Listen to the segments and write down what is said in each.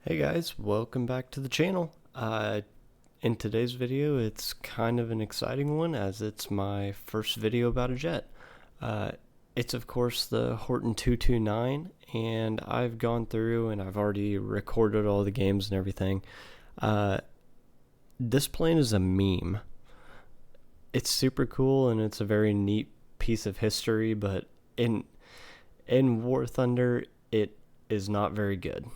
Hey guys, welcome back to the channel. In today's video, it's kind of an exciting one as it's my first video about a jet. It's of course the Horton 229, and I've gone through and I've already recorded all the games and everything. This plane is a meme. It's super cool and it's a very neat piece of history, but in Warthunder, it is not very good.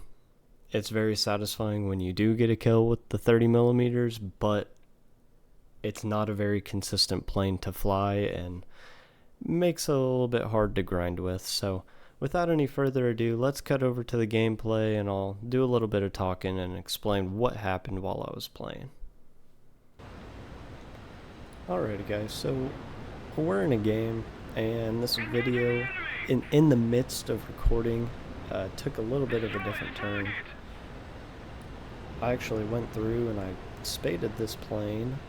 It's very satisfying when you do get a kill with the 30 millimeters, but it's not a very consistent plane to fly and makes it a little bit hard to grind with. So without any further ado, let's cut over to the gameplay and I'll do a little bit of talking and explain what happened while I was playing. Alrighty guys, so we're in a game and this video in the midst of recording took a little bit of a different turn. I actually went through and I spaded this plane,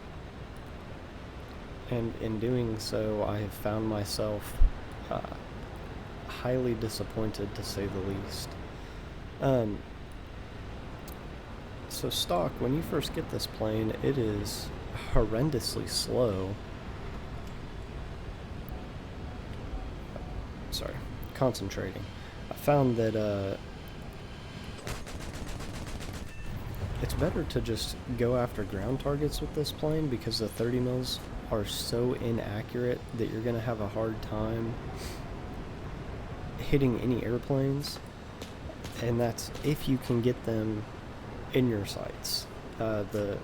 and in doing so I have found myself highly disappointed, to say the least. So stock, when you first get this plane, it is horrendously slow. Sorry, concentrating. I found that it's better to just go after ground targets with this plane because the 30 mils are so inaccurate that you're going to have a hard time hitting any airplanes, and that's if you can get them in your sights. The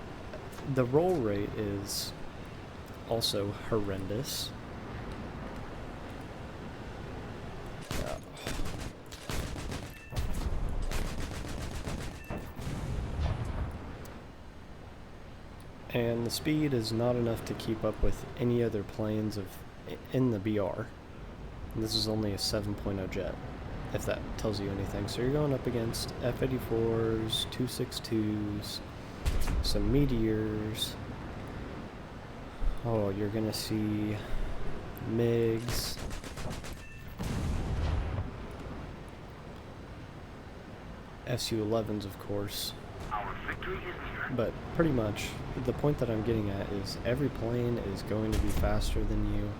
roll rate is also horrendous. And the speed is not enough to keep up with any other planes in the BR. And this is only a 7.0 jet, if that tells you anything. So you're going up against F-84s, 262s, some Meteors. Oh, you're gonna see MiGs. Su-11s, of course. But pretty much, the point that I'm getting at is every plane is going to be faster than you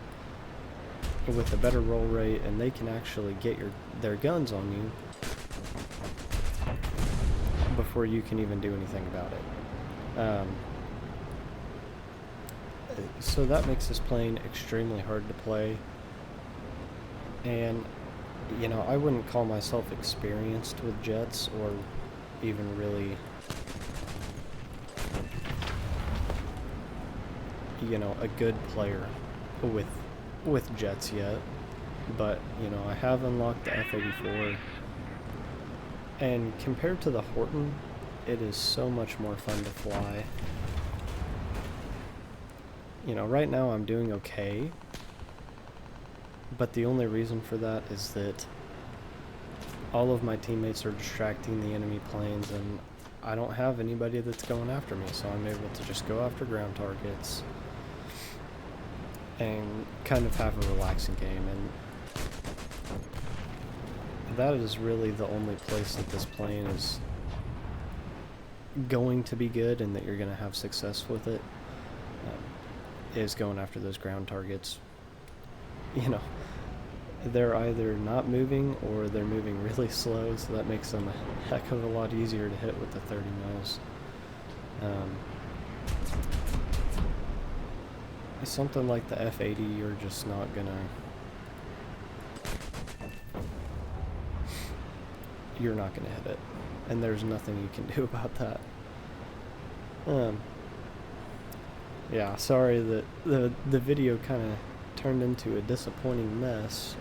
with a better roll rate, and they can actually get their guns on you before you can even do anything about it. So that makes this plane extremely hard to play, and you know, I wouldn't call myself experienced with jets or even really, you know, a good player with jets yet, but you know, I have unlocked the F-84, and compared to the Horton, it is so much more fun to fly. You know, right now I'm doing okay, but the only reason for that is that all of my teammates are distracting the enemy planes and I don't have anybody that's going after me, so I'm able to just go after ground targets and kind of have a relaxing game, and that is really the only place that this plane is going to be good and that you're going to have success with it, is going after those ground targets. You know, they're either not moving or they're moving really slow, so that makes them a heck of a lot easier to hit with the 30 mils. Something like the F-80, you're just not you're not gonna hit it, and there's nothing you can do about that. Yeah, sorry that the video kind of turned into a disappointing mess.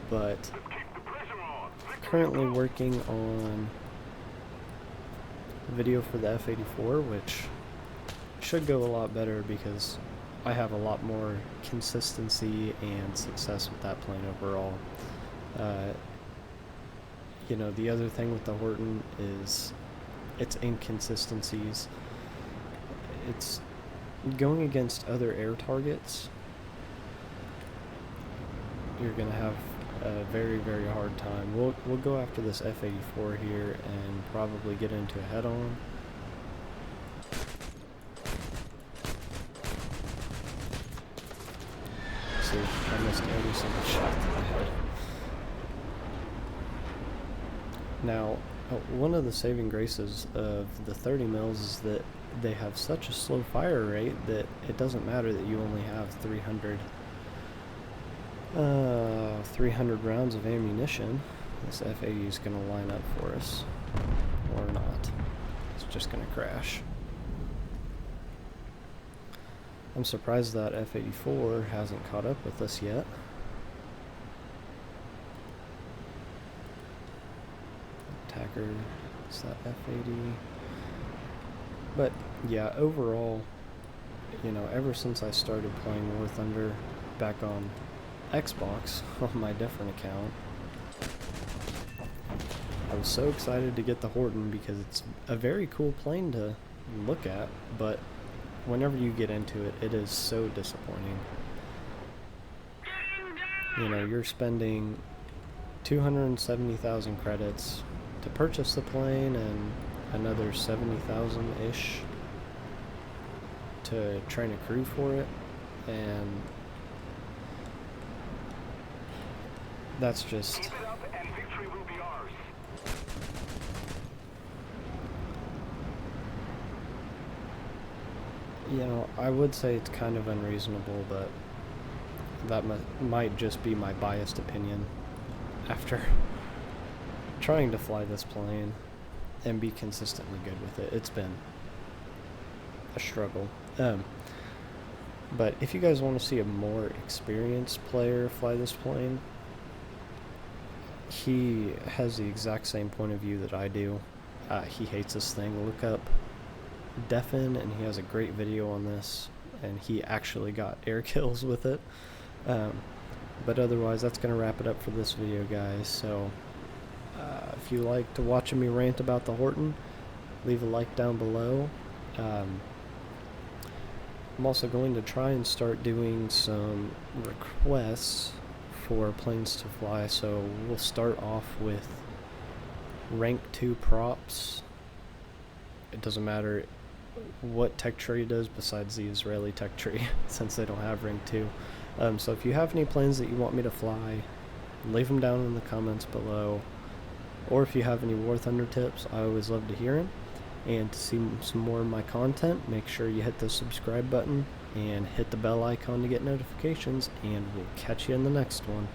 But currently working on video for the F-84, which should go a lot better because I have a lot more consistency and success with that plane overall. You know, the other thing with the Horton is its inconsistencies. It's going against other air targets. you're gonna have a very, very hard time. We'll go after this F-84 here and probably get into a head-on. See, I missed every single shot that I had. Now, one of the saving graces of the 30 mils is that they have such a slow fire rate that it doesn't matter that you only have 300 rounds of ammunition. This F-80 is going to line up for us, or not. It's just going to crash. I'm surprised that F-84 hasn't caught up with us yet. Attacker, it's that F-80. But yeah, overall, you know, ever since I started playing Warthunder back on Xbox on my different account, I was so excited to get the Horton because it's a very cool plane to look at, but whenever you get into it, it is so disappointing. You know, you're spending 270,000 credits to purchase the plane and another 70,000-ish to train a crew for it, and that's just you know, I would say it's kind of unreasonable, but that might just be my biased opinion after trying to fly this plane and be consistently good with it. It's been a struggle. But if you guys want to see a more experienced player fly this plane, he has the exact same point of view that I do. He hates this thing. Look up Defin, and he has a great video on this, and he actually got air kills with it. But otherwise, that's going to wrap it up for this video, guys. So if you liked watching me rant about the Horton, leave a like down below. I'm also going to try and start doing some requests for planes to fly, so we'll start off with rank 2 props. It doesn't matter what tech tree it is besides the Israeli tech tree, since they don't have rank 2. So if you have any planes that you want me to fly, leave them down in the comments below. Or if you have any Warthunder tips, I always love to hear them. And to see some more of my content, make sure you hit the subscribe button and hit the bell icon to get notifications, and we'll catch you in the next one.